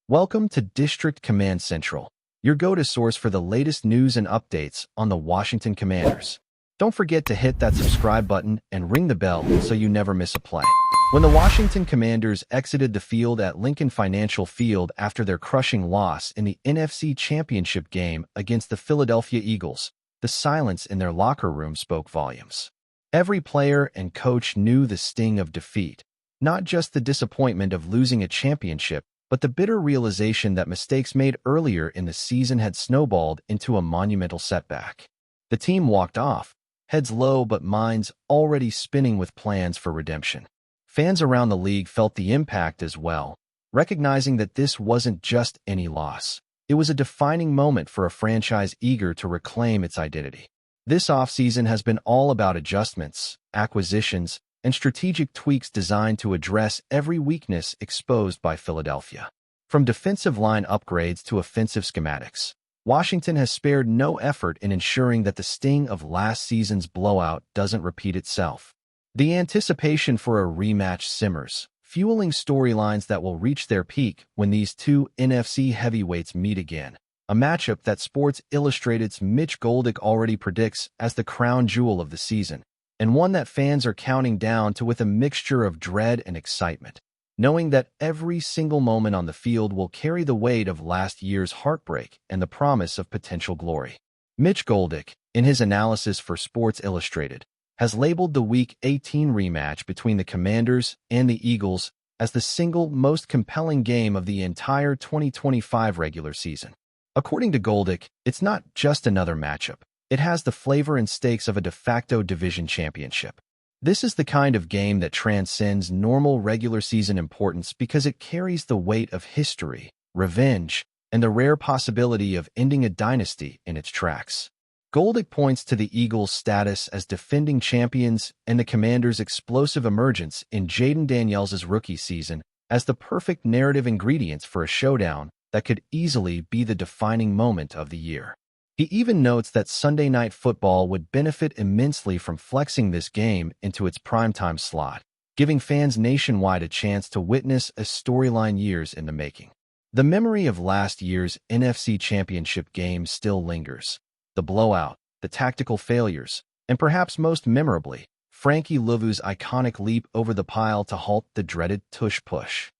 Welcome to District Command Central, your go-to source for the latest news and updates on the Washington Commanders. Don't forget to hit that subscribe button and ring the bell so you never miss a play. When the Washington Commanders exited the field at Lincoln Financial Field after their crushing loss in the NFC Championship game against the Philadelphia Eagles, the silence in their locker room spoke volumes. Every player and coach knew the sting of defeat, not just the disappointment of losing a championship, but the bitter realization that mistakes made earlier in the season had snowballed into a monumental setback. The team walked off, heads low but minds already spinning with plans for redemption. Fans around the league felt the impact as well, recognizing that this wasn't just any loss. It was a defining moment for a franchise eager to reclaim its identity. This offseason has been all about adjustments, acquisitions, and strategic tweaks designed to address every weakness exposed by Philadelphia. From defensive line upgrades to offensive schematics, Washington has spared no effort in ensuring that the sting of last season's blowout doesn't repeat itself. The anticipation for a rematch simmers, fueling storylines that will reach their peak when these two NFC heavyweights meet again, a matchup that Sports Illustrated's Mitch Goldick already predicts as the crown jewel of the season, and one that fans are counting down to with a mixture of dread and excitement, knowing that every single moment on the field will carry the weight of last year's heartbreak and the promise of potential glory. Mitch Goldick, in his analysis for Sports Illustrated, has labeled the Week 18 rematch between the Commanders and the Eagles as the single most compelling game of the entire 2025 regular season. According to Goldick, it's not just another matchup. It has the flavor and stakes of a de facto division championship. This is the kind of game that transcends normal regular season importance because it carries the weight of history, revenge, and the rare possibility of ending a dynasty in its tracks. Goldick points to the Eagles' status as defending champions and the Commanders' explosive emergence in Jaden Daniels' rookie season as the perfect narrative ingredients for a showdown that could easily be the defining moment of the year. He even notes that Sunday Night Football would benefit immensely from flexing this game into its primetime slot, giving fans nationwide a chance to witness a storyline years in the making. The memory of last year's NFC Championship game still lingers. The blowout, the tactical failures, and perhaps most memorably, Frankie Louvu's iconic leap over the pile to halt the dreaded tush-push.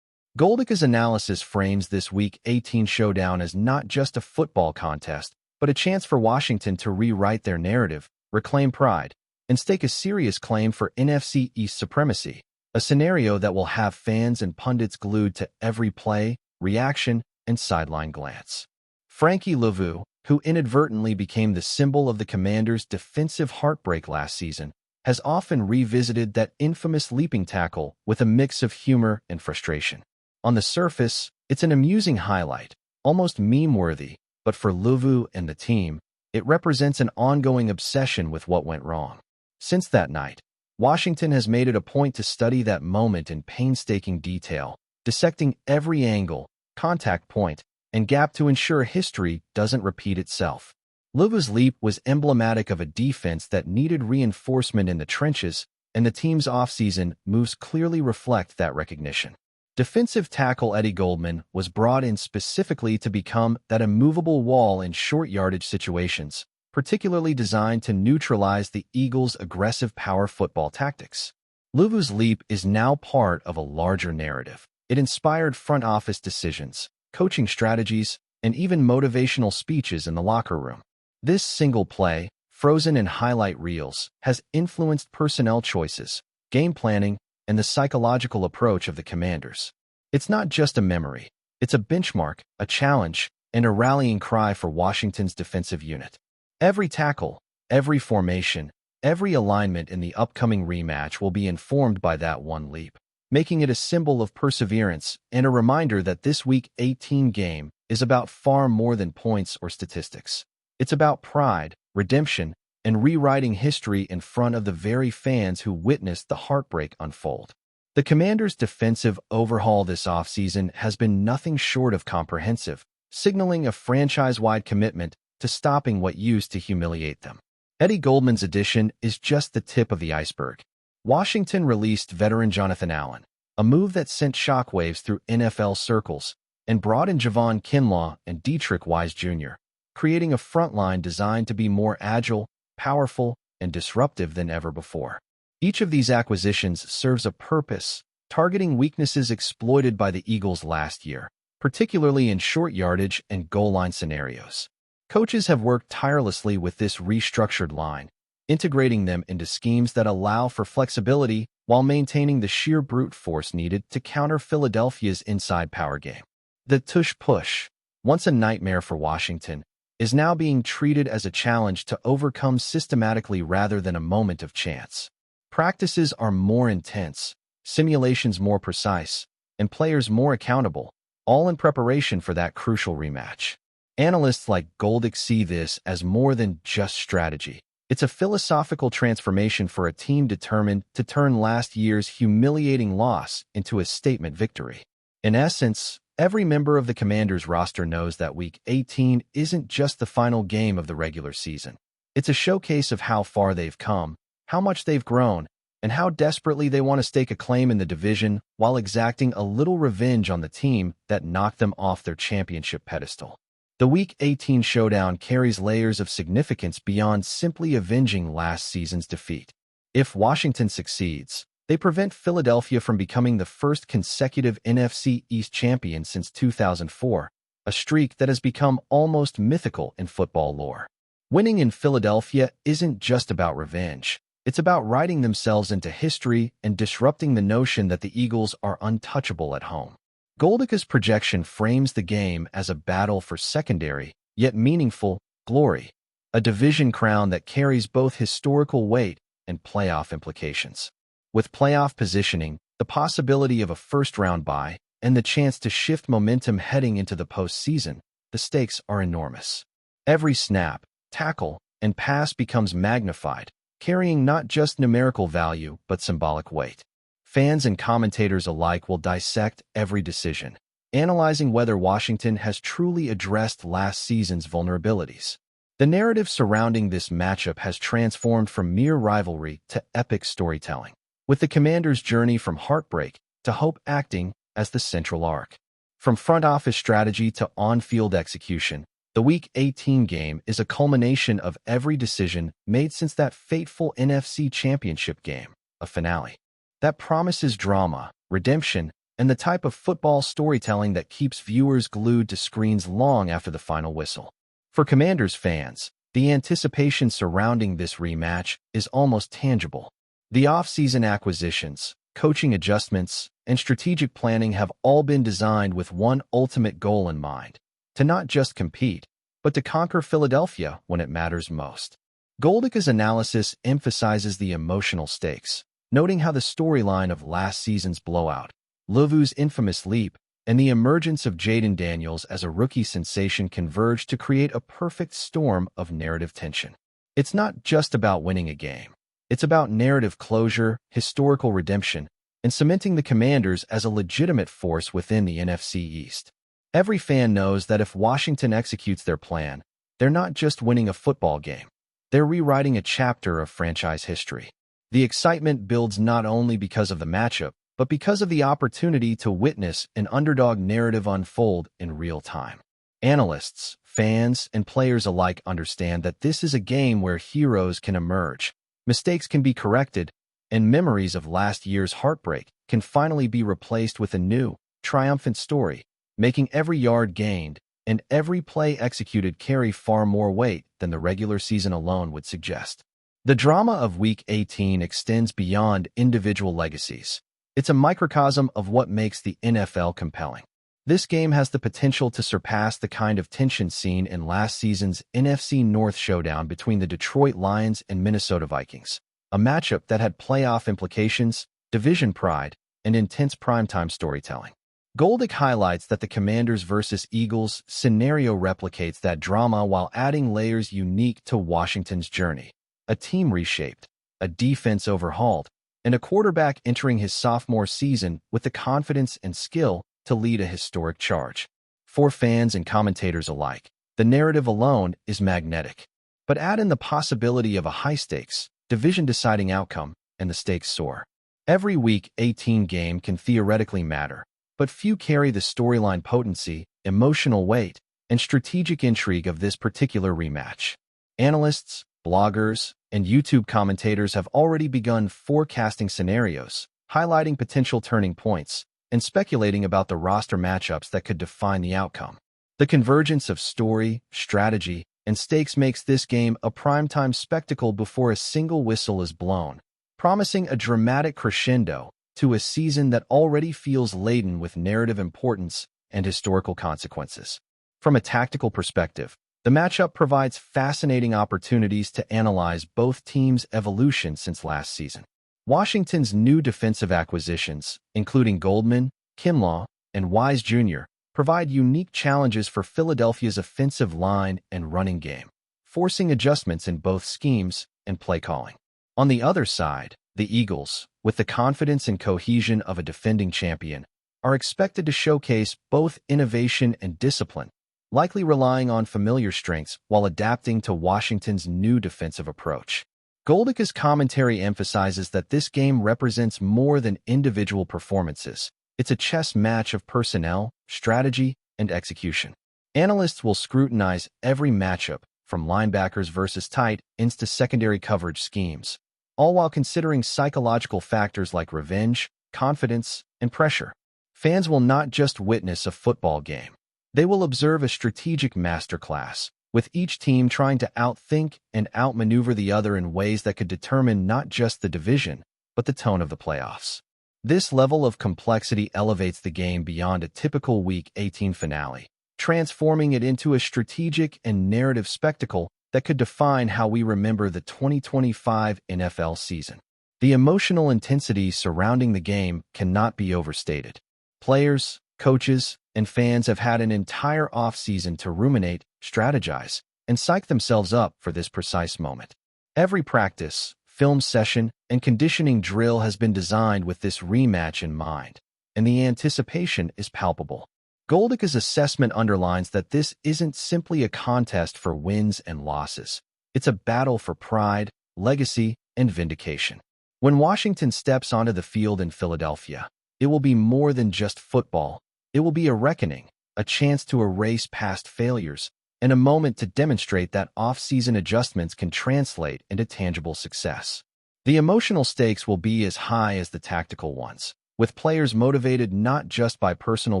Goldick's analysis frames this Week 18 showdown as not just a football contest, but a chance for Washington to rewrite their narrative, reclaim pride, and stake a serious claim for NFC East supremacy, a scenario that will have fans and pundits glued to every play, reaction, and sideline glance. Frankie Louvu, who inadvertently became the symbol of the Commanders' defensive heartbreak last season, has often revisited that infamous leaping tackle with a mix of humor and frustration. On the surface, it's an amusing highlight, almost meme-worthy, but for Louvu and the team, it represents an ongoing obsession with what went wrong. Since that night, Washington has made it a point to study that moment in painstaking detail, dissecting every angle, contact point, and gap to ensure history doesn't repeat itself. Louvu's leap was emblematic of a defense that needed reinforcement in the trenches, and the team's offseason moves clearly reflect that recognition. Defensive tackle Eddie Goldman was brought in specifically to become that immovable wall in short yardage situations, particularly designed to neutralize the Eagles' aggressive power football tactics. Louvu's leap is now part of a larger narrative. It inspired front office decisions, coaching strategies, and even motivational speeches in the locker room. This single play, frozen in highlight reels, has influenced personnel choices, game planning, and the psychological approach of the Commanders. It's not just a memory. It's a benchmark, a challenge, and a rallying cry for Washington's defensive unit. Every tackle, every formation, every alignment in the upcoming rematch will be informed by that one leap, making it a symbol of perseverance and a reminder that this Week 18 game is about far more than points or statistics. It's about pride, redemption, and rewriting history in front of the very fans who witnessed the heartbreak unfold. The Commanders' defensive overhaul this offseason has been nothing short of comprehensive, signaling a franchise-wide commitment to stopping what used to humiliate them. Eddie Goldman's addition is just the tip of the iceberg. Washington released veteran Jonathan Allen, a move that sent shockwaves through NFL circles, and brought in Javon Kinlaw and Dietrich Wise Jr., creating a front line designed to be more agile, powerful, and disruptive than ever before. Each of these acquisitions serves a purpose, targeting weaknesses exploited by the Eagles last year, particularly in short yardage and goal line scenarios. Coaches have worked tirelessly with this restructured line, integrating them into schemes that allow for flexibility while maintaining the sheer brute force needed to counter Philadelphia's inside power game. The tush-push, once a nightmare for Washington, is now being treated as a challenge to overcome systematically rather than a moment of chance. Practices are more intense, simulations more precise, and players more accountable, all in preparation for that crucial rematch. Analysts like Goldick see this as more than just strategy. It's a philosophical transformation for a team determined to turn last year's humiliating loss into a statement victory. In essence, every member of the Commanders roster knows that Week 18 isn't just the final game of the regular season. It's a showcase of how far they've come, how much they've grown, and how desperately they want to stake a claim in the division while exacting a little revenge on the team that knocked them off their championship pedestal. The Week 18 showdown carries layers of significance beyond simply avenging last season's defeat. If Washington succeeds, they prevent Philadelphia from becoming the first consecutive NFC East champion since 2004, a streak that has become almost mythical in football lore. Winning in Philadelphia isn't just about revenge. It's about writing themselves into history and disrupting the notion that the Eagles are untouchable at home. Goldick's projection frames the game as a battle for secondary, yet meaningful, glory, a division crown that carries both historical weight and playoff implications. With playoff positioning, the possibility of a first-round bye, and the chance to shift momentum heading into the postseason, the stakes are enormous. Every snap, tackle, and pass becomes magnified, carrying not just numerical value but symbolic weight. Fans and commentators alike will dissect every decision, analyzing whether Washington has truly addressed last season's vulnerabilities. The narrative surrounding this matchup has transformed from mere rivalry to epic storytelling, with the Commanders' journey from heartbreak to hope acting as the central arc. From front office strategy to on-field execution, the Week 18 game is a culmination of every decision made since that fateful NFC Championship game, a finale that promises drama, redemption, and the type of football storytelling that keeps viewers glued to screens long after the final whistle. For Commanders fans, the anticipation surrounding this rematch is almost tangible. The off-season acquisitions, coaching adjustments, and strategic planning have all been designed with one ultimate goal in mind: to not just compete, but to conquer Philadelphia when it matters most. Goldick's analysis emphasizes the emotional stakes, noting how the storyline of last season's blowout, Luvu's infamous leap, and the emergence of Jaden Daniels as a rookie sensation converge to create a perfect storm of narrative tension. It's not just about winning a game. It's about narrative closure, historical redemption, and cementing the Commanders as a legitimate force within the NFC East. Every fan knows that if Washington executes their plan, they're not just winning a football game. They're rewriting a chapter of franchise history. The excitement builds not only because of the matchup, but because of the opportunity to witness an underdog narrative unfold in real time. Analysts, fans, and players alike understand that this is a game where heroes can emerge, mistakes can be corrected, and memories of last year's heartbreak can finally be replaced with a new, triumphant story, making every yard gained and every play executed carry far more weight than the regular season alone would suggest. The drama of Week 18 extends beyond individual legacies. It's a microcosm of what makes the NFL compelling. This game has the potential to surpass the kind of tension seen in last season's NFC North showdown between the Detroit Lions and Minnesota Vikings, a matchup that had playoff implications, division pride, and intense primetime storytelling. Goldick highlights that the Commanders versus Eagles scenario replicates that drama while adding layers unique to Washington's journey: a team reshaped, a defense overhauled, and a quarterback entering his sophomore season with the confidence and skill to lead a historic charge. For fans and commentators alike, the narrative alone is magnetic. But add in the possibility of a high-stakes, division-deciding outcome, and the stakes soar. Every Week 18 game can theoretically matter, but few carry the storyline potency, emotional weight, and strategic intrigue of this particular rematch. Analysts, bloggers, and YouTube commentators have already begun forecasting scenarios, highlighting potential turning points, and speculating about the roster matchups that could define the outcome. The convergence of story, strategy, and stakes makes this game a primetime spectacle before a single whistle is blown, promising a dramatic crescendo to a season that already feels laden with narrative importance and historical consequences. From a tactical perspective, the matchup provides fascinating opportunities to analyze both teams' evolution since last season. Washington's new defensive acquisitions, including Goldman, Kinlaw, and Wise Jr., provide unique challenges for Philadelphia's offensive line and running game, forcing adjustments in both schemes and play calling. On the other side, the Eagles, with the confidence and cohesion of a defending champion, are expected to showcase both innovation and discipline, likely relying on familiar strengths while adapting to Washington's new defensive approach. Goldicke's commentary emphasizes that this game represents more than individual performances. It's a chess match of personnel, strategy, and execution. Analysts will scrutinize every matchup, from linebackers versus tight ends to secondary coverage schemes, all while considering psychological factors like revenge, confidence, and pressure. Fans will not just witness a football game. They will observe a strategic masterclass, with each team trying to outthink and outmaneuver the other in ways that could determine not just the division, but the tone of the playoffs. This level of complexity elevates the game beyond a typical Week 18 finale, transforming it into a strategic and narrative spectacle that could define how we remember the 2025 NFL season. The emotional intensity surrounding the game cannot be overstated. Players, coaches, and fans have had an entire offseason to ruminate, strategize, and psych themselves up for this precise moment. Every practice, film session, and conditioning drill has been designed with this rematch in mind, and the anticipation is palpable. Goldicke's assessment underlines that this isn't simply a contest for wins and losses. It's a battle for pride, legacy, and vindication. When Washington steps onto the field in Philadelphia, it will be more than just football. It will be a reckoning, a chance to erase past failures, and a moment to demonstrate that off-season adjustments can translate into tangible success. The emotional stakes will be as high as the tactical ones, with players motivated not just by personal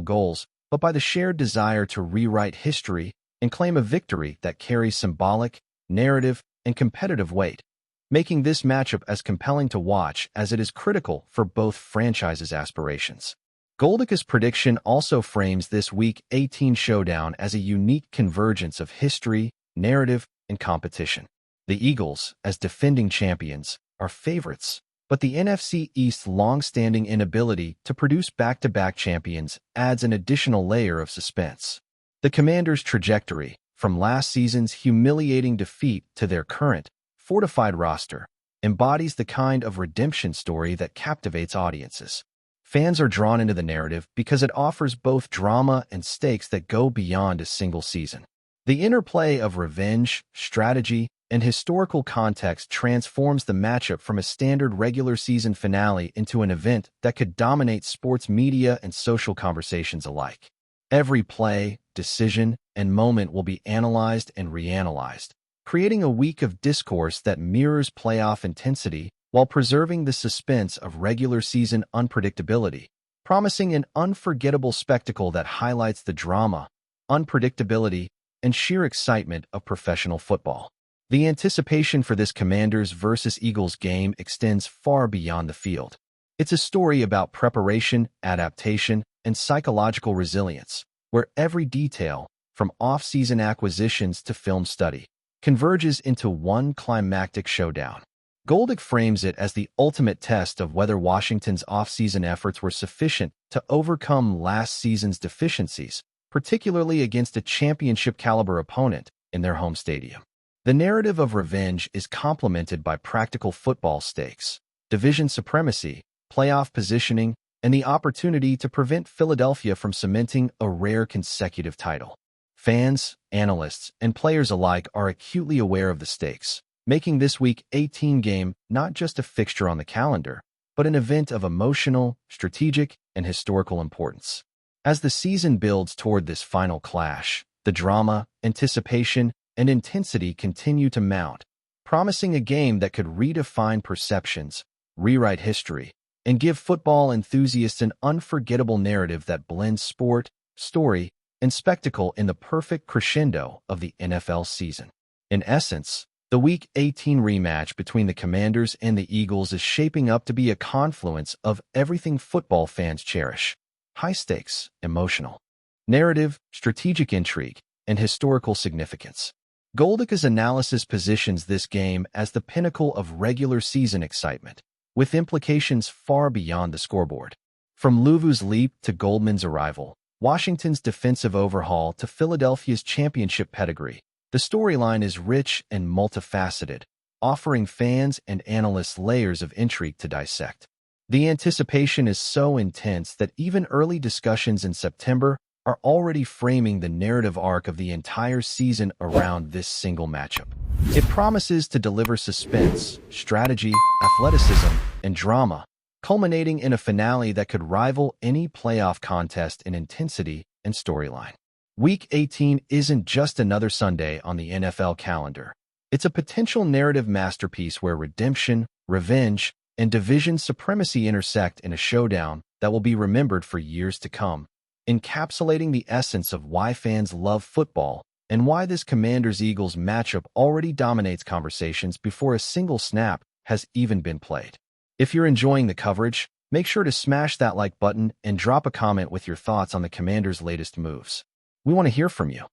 goals, but by the shared desire to rewrite history and claim a victory that carries symbolic, narrative, and competitive weight, making this matchup as compelling to watch as it is critical for both franchises' aspirations. Goldicke's prediction also frames this Week 18 showdown as a unique convergence of history, narrative, and competition. The Eagles, as defending champions, are favorites, but the NFC East's long-standing inability to produce back-to-back champions adds an additional layer of suspense. The Commanders' trajectory, from last season's humiliating defeat to their current, fortified roster, embodies the kind of redemption story that captivates audiences. Fans are drawn into the narrative because it offers both drama and stakes that go beyond a single season. The interplay of revenge, strategy, and historical context transforms the matchup from a standard regular season finale into an event that could dominate sports media and social conversations alike. Every play, decision, and moment will be analyzed and reanalyzed, creating a week of discourse that mirrors playoff intensity while preserving the suspense of regular season unpredictability, promising an unforgettable spectacle that highlights the drama, unpredictability, and sheer excitement of professional football. The anticipation for this Commanders versus Eagles game extends far beyond the field. It's a story about preparation, adaptation, and psychological resilience, where every detail, from off-season acquisitions to film study, converges into one climactic showdown. Goldicke frames it as the ultimate test of whether Washington's off-season efforts were sufficient to overcome last season's deficiencies, particularly against a championship-caliber opponent in their home stadium. The narrative of revenge is complemented by practical football stakes, division supremacy, playoff positioning, and the opportunity to prevent Philadelphia from cementing a rare consecutive title. Fans, analysts, and players alike are acutely aware of the stakes, making this Week 18 game not just a fixture on the calendar, but an event of emotional, strategic, and historical importance. As the season builds toward this final clash, the drama, anticipation, and intensity continue to mount, promising a game that could redefine perceptions, rewrite history, and give football enthusiasts an unforgettable narrative that blends sport, story, and spectacle in the perfect crescendo of the NFL season. In essence, the Week 18 rematch between the Commanders and the Eagles is shaping up to be a confluence of everything football fans cherish: high stakes, emotional, narrative, strategic intrigue, and historical significance. Goldicke's analysis positions this game as the pinnacle of regular season excitement, with implications far beyond the scoreboard. From Louvu's leap to Goldman's arrival, Washington's defensive overhaul to Philadelphia's championship pedigree, the storyline is rich and multifaceted, offering fans and analysts layers of intrigue to dissect. The anticipation is so intense that even early discussions in September are already framing the narrative arc of the entire season around this single matchup. It promises to deliver suspense, strategy, athleticism, and drama, culminating in a finale that could rival any playoff contest in intensity and storyline. Week 18 isn't just another Sunday on the NFL calendar. It's a potential narrative masterpiece where redemption, revenge, and division supremacy intersect in a showdown that will be remembered for years to come, encapsulating the essence of why fans love football and why this Commanders-Eagles matchup already dominates conversations before a single snap has even been played. If you're enjoying the coverage, make sure to smash that like button and drop a comment with your thoughts on the Commanders' latest moves. We want to hear from you.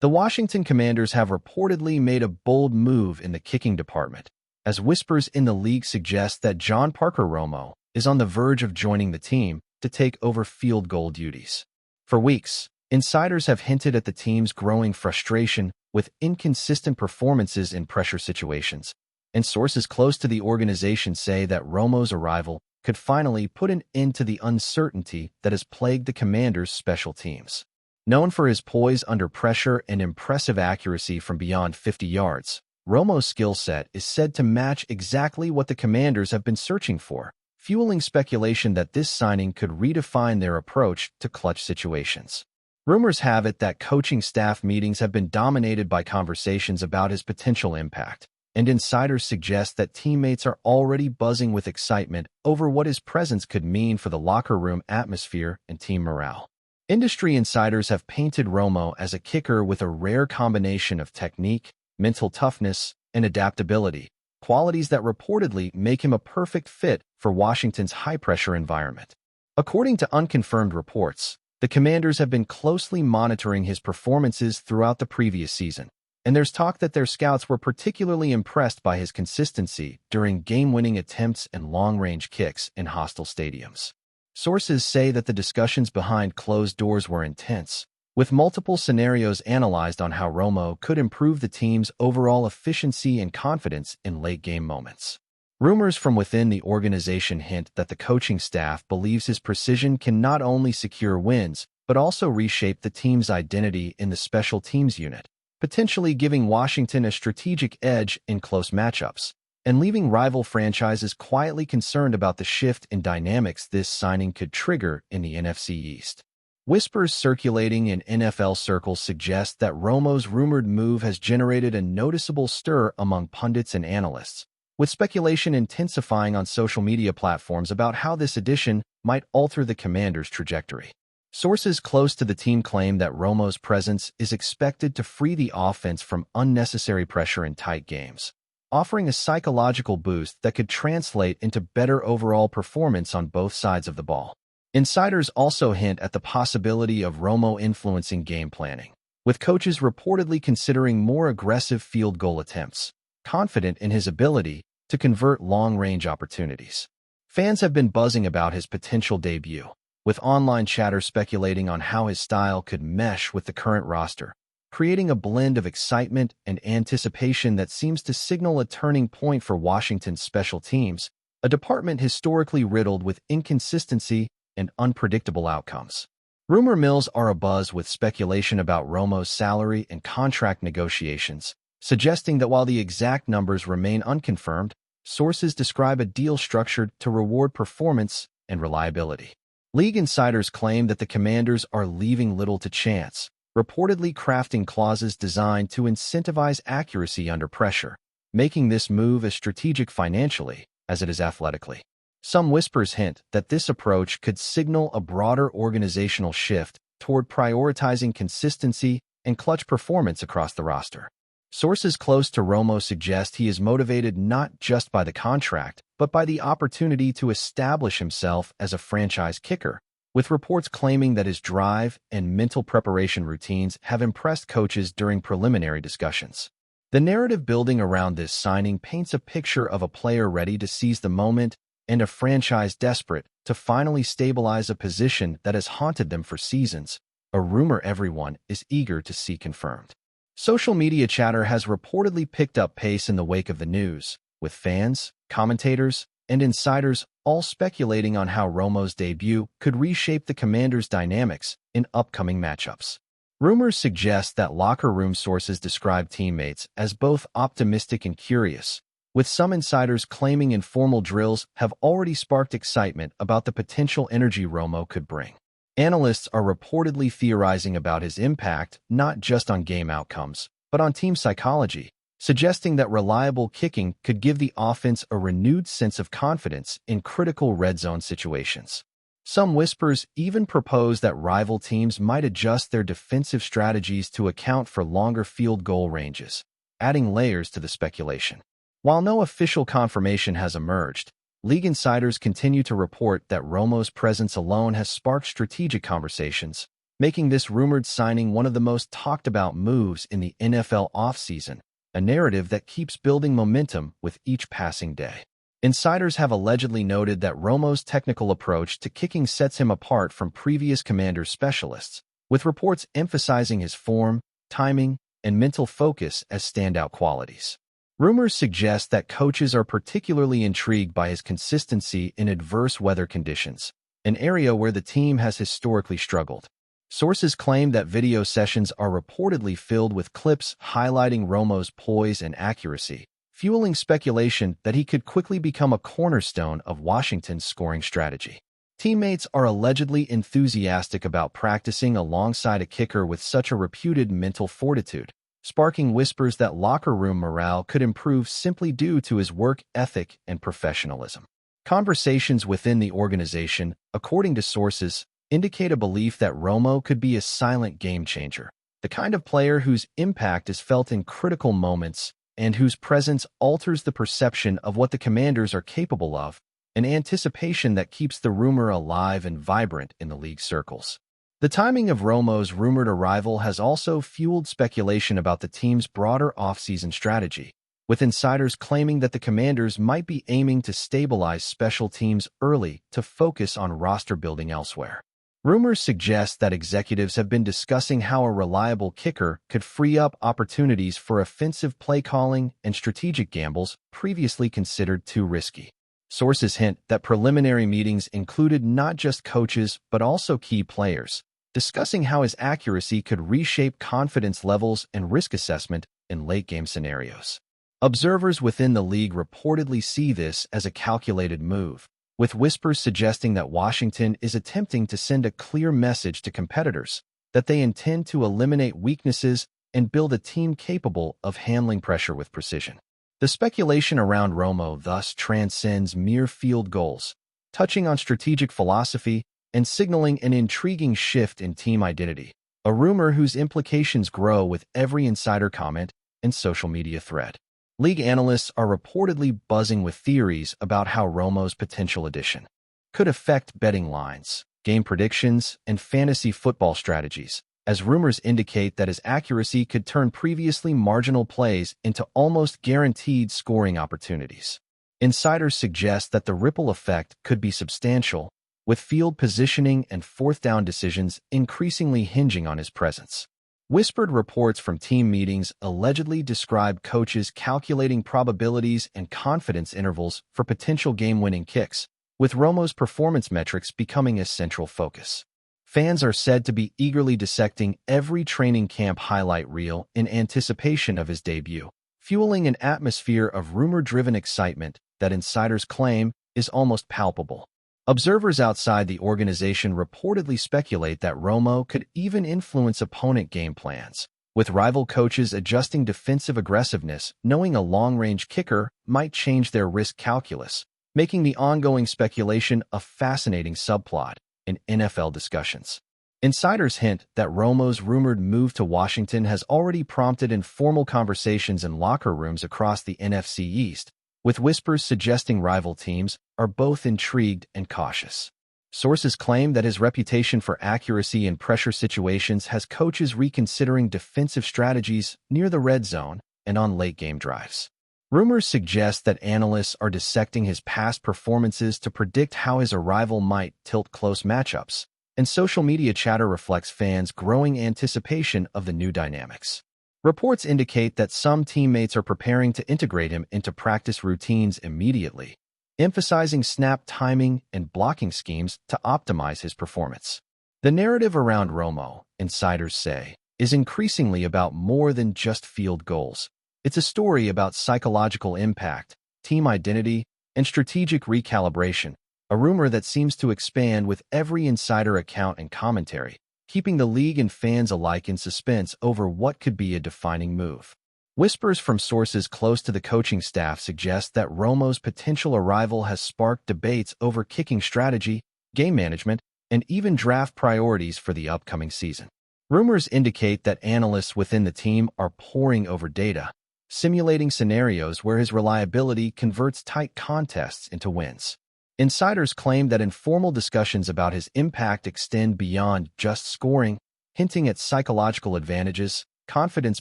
The Washington Commanders have reportedly made a bold move in the kicking department, as whispers in the league suggest that Parker Romo is on the verge of joining the team to take over field goal duties. For weeks, insiders have hinted at the team's growing frustration with inconsistent performances in pressure situations, and sources close to the organization say that Romo's arrival could finally put an end to the uncertainty that has plagued the Commanders' special teams. Known for his poise under pressure and impressive accuracy from beyond 50 yards, Romo's skill set is said to match exactly what the Commanders have been searching for, fueling speculation that this signing could redefine their approach to clutch situations. Rumors have it that coaching staff meetings have been dominated by conversations about his potential impact, and insiders suggest that teammates are already buzzing with excitement over what his presence could mean for the locker room atmosphere and team morale. Industry insiders have painted Romo as a kicker with a rare combination of technique, mental toughness, and adaptability, qualities that reportedly make him a perfect fit for Washington's high-pressure environment. According to unconfirmed reports, the Commanders have been closely monitoring his performances throughout the previous season, and there's talk that their scouts were particularly impressed by his consistency during game-winning attempts and long-range kicks in hostile stadiums. Sources say that the discussions behind closed doors were intense, with multiple scenarios analyzed on how Romo could improve the team's overall efficiency and confidence in late-game moments. Rumors from within the organization hint that the coaching staff believes his precision can not only secure wins, but also reshape the team's identity in the special teams unit, potentially giving Washington a strategic edge in close matchups, and leaving rival franchises quietly concerned about the shift in dynamics this signing could trigger in the NFC East. Whispers circulating in NFL circles suggest that Romo's rumored move has generated a noticeable stir among pundits and analysts, with speculation intensifying on social media platforms about how this addition might alter the Commanders' trajectory. Sources close to the team claim that Romo's presence is expected to free the offense from unnecessary pressure in tight games, offering a psychological boost that could translate into better overall performance on both sides of the ball. Insiders also hint at the possibility of Romo influencing game planning, with coaches reportedly considering more aggressive field goal attempts, confident in his ability to convert long-range opportunities. Fans have been buzzing about his potential debut, with online chatter speculating on how his style could mesh with the current roster, creating a blend of excitement and anticipation that seems to signal a turning point for Washington's special teams, a department historically riddled with inconsistency and unpredictable outcomes. Rumor mills are abuzz with speculation about Romo's salary and contract negotiations, suggesting that while the exact numbers remain unconfirmed, Sources describe a deal structured to reward performance and reliability. League insiders claim that the Commanders are leaving little to chance, reportedly crafting clauses designed to incentivize accuracy under pressure, making this move as strategic financially as it is athletically. Some whispers hint that this approach could signal a broader organizational shift toward prioritizing consistency and clutch performance across the roster. Sources close to Romo suggest he is motivated not just by the contract, but by the opportunity to establish himself as a franchise kicker, with reports claiming that his drive and mental preparation routines have impressed coaches during preliminary discussions. The narrative building around this signing paints a picture of a player ready to seize the moment and a franchise desperate to finally stabilize a position that has haunted them for seasons, a rumor everyone is eager to see confirmed. Social media chatter has reportedly picked up pace in the wake of the news, with fans, commentators, and insiders all speculating on how Romo's debut could reshape the Commanders' dynamics in upcoming matchups. Rumors suggest that locker room sources describe teammates as both optimistic and curious, with some insiders claiming informal drills have already sparked excitement about the potential energy Romo could bring. Analysts are reportedly theorizing about his impact not just on game outcomes, but on team psychology, suggesting that reliable kicking could give the offense a renewed sense of confidence in critical red zone situations. Some whispers even propose that rival teams might adjust their defensive strategies to account for longer field goal ranges, adding layers to the speculation. While no official confirmation has emerged, league insiders continue to report that Romo's presence alone has sparked strategic conversations, making this rumored signing one of the most talked-about moves in the NFL offseason, a narrative that keeps building momentum with each passing day. Insiders have allegedly noted that Romo's technical approach to kicking sets him apart from previous Commanders specialists, with reports emphasizing his form, timing, and mental focus as standout qualities. Rumors suggest that coaches are particularly intrigued by his consistency in adverse weather conditions, an area where the team has historically struggled. Sources claim that video sessions are reportedly filled with clips highlighting Romo's poise and accuracy, fueling speculation that he could quickly become a cornerstone of Washington's scoring strategy. Teammates are allegedly enthusiastic about practicing alongside a kicker with such a reputed mental fortitude, sparking whispers that locker room morale could improve simply due to his work ethic and professionalism. Conversations within the organization, according to sources, indicate a belief that Romo could be a silent game changer, the kind of player whose impact is felt in critical moments and whose presence alters the perception of what the Commanders are capable of, an anticipation that keeps the rumor alive and vibrant in the league circles. The timing of Romo's rumored arrival has also fueled speculation about the team's broader offseason strategy, with insiders claiming that the Commanders might be aiming to stabilize special teams early to focus on roster building elsewhere. Rumors suggest that executives have been discussing how a reliable kicker could free up opportunities for offensive play calling and strategic gambles previously considered too risky. Sources hint that preliminary meetings included not just coaches but also key players, discussing how his accuracy could reshape confidence levels and risk assessment in late-game scenarios. Observers within the league reportedly see this as a calculated move, with whispers suggesting that Washington is attempting to send a clear message to competitors that they intend to eliminate weaknesses and build a team capable of handling pressure with precision. The speculation around Romo thus transcends mere field goals, touching on strategic philosophy and signaling an intriguing shift in team identity, a rumor whose implications grow with every insider comment and social media thread. League analysts are reportedly buzzing with theories about how Romo's potential addition could affect betting lines, game predictions, and fantasy football strategies, as rumors indicate that his accuracy could turn previously marginal plays into almost guaranteed scoring opportunities. Insiders suggest that the ripple effect could be substantial, with field positioning and fourth-down decisions increasingly hinging on his presence. Whispered reports from team meetings allegedly describe coaches calculating probabilities and confidence intervals for potential game-winning kicks, with Romo's performance metrics becoming a central focus. Fans are said to be eagerly dissecting every training camp highlight reel in anticipation of his debut, fueling an atmosphere of rumor-driven excitement that insiders claim is almost palpable. Observers outside the organization reportedly speculate that Romo could even influence opponent game plans, with rival coaches adjusting defensive aggressiveness, knowing a long-range kicker might change their risk calculus, making the ongoing speculation a fascinating subplot in NFL discussions. Insiders hint that Romo's rumored move to Washington has already prompted informal conversations in locker rooms across the NFC East, with whispers suggesting rival teams are both intrigued and cautious. Sources claim that his reputation for accuracy in pressure situations has coaches reconsidering defensive strategies near the red zone and on late-game drives. Rumors suggest that analysts are dissecting his past performances to predict how his arrival might tilt close matchups, and social media chatter reflects fans' growing anticipation of the new dynamics. Reports indicate that some teammates are preparing to integrate him into practice routines immediately, emphasizing snap timing and blocking schemes to optimize his performance. The narrative around Romo, insiders say, is increasingly about more than just field goals. It's a story about psychological impact, team identity, and strategic recalibration, a rumor that seems to expand with every insider account and commentary, keeping the league and fans alike in suspense over what could be a defining move. Whispers from sources close to the coaching staff suggest that Romo's potential arrival has sparked debates over kicking strategy, game management, and even draft priorities for the upcoming season. Rumors indicate that analysts within the team are poring over data, simulating scenarios where his reliability converts tight contests into wins. Insiders claim that informal discussions about his impact extend beyond just scoring, hinting at psychological advantages, confidence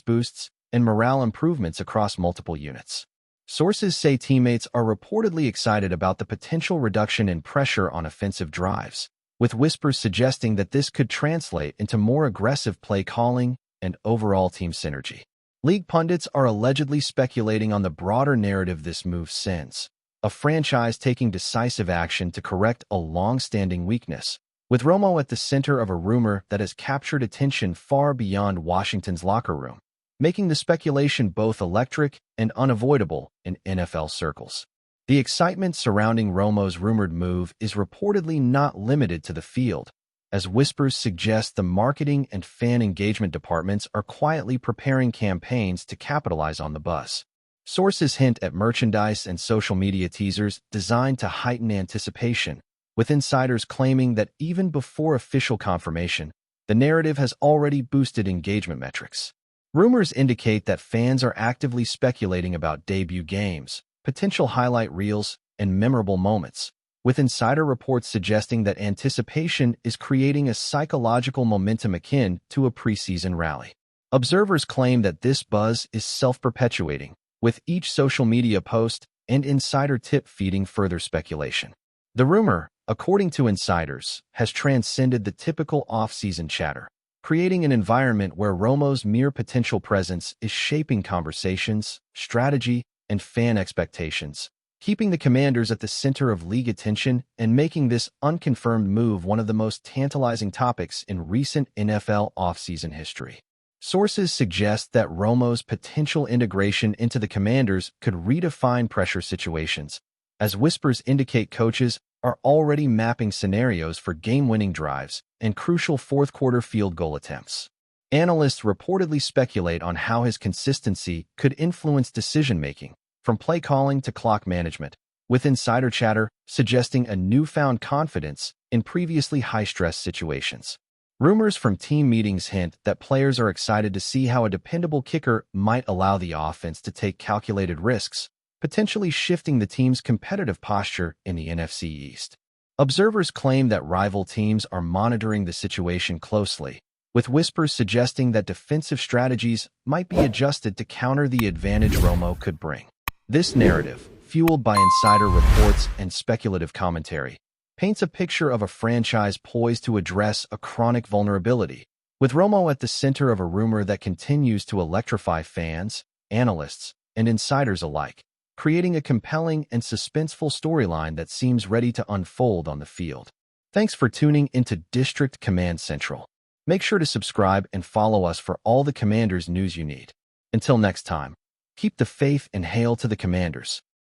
boosts, and morale improvements across multiple units. Sources say teammates are reportedly excited about the potential reduction in pressure on offensive drives, with whispers suggesting that this could translate into more aggressive play calling and overall team synergy. League pundits are allegedly speculating on the broader narrative this move sends, a franchise taking decisive action to correct a long-standing weakness, with Romo at the center of a rumor that has captured attention far beyond Washington's locker room, making the speculation both electric and unavoidable in NFL circles. The excitement surrounding Romo's rumored move is reportedly not limited to the field, as whispers suggest the marketing and fan engagement departments are quietly preparing campaigns to capitalize on the buzz. Sources hint at merchandise and social media teasers designed to heighten anticipation, with insiders claiming that even before official confirmation, the narrative has already boosted engagement metrics. Rumors indicate that fans are actively speculating about debut games, potential highlight reels, and memorable moments, with insider reports suggesting that anticipation is creating a psychological momentum akin to a preseason rally. Observers claim that this buzz is self-perpetuating, with each social media post and insider tip feeding further speculation. The rumor, according to insiders, has transcended the typical off-season chatter, creating an environment where Romo's mere potential presence is shaping conversations, strategy, and fan expectations, keeping the Commanders at the center of league attention and making this unconfirmed move one of the most tantalizing topics in recent NFL offseason history. Sources suggest that Romo's potential integration into the Commanders could redefine pressure situations, as whispers indicate coaches are already mapping scenarios for game-winning drives and crucial fourth-quarter field goal attempts. Analysts reportedly speculate on how his consistency could influence decision-making, from play calling to clock management, with insider chatter suggesting a newfound confidence in previously high-stress situations. Rumors from team meetings hint that players are excited to see how a dependable kicker might allow the offense to take calculated risks, potentially shifting the team's competitive posture in the NFC East. Observers claim that rival teams are monitoring the situation closely, with whispers suggesting that defensive strategies might be adjusted to counter the advantage Romo could bring. This narrative, fueled by insider reports and speculative commentary, paints a picture of a franchise poised to address a chronic vulnerability, with Romo at the center of a rumor that continues to electrify fans, analysts, and insiders alike, creating a compelling and suspenseful storyline that seems ready to unfold on the field. Thanks for tuning into District Command Central. Make sure to subscribe and follow us for all the Commanders news you need. Until next time, keep the faith and hail to the Commanders.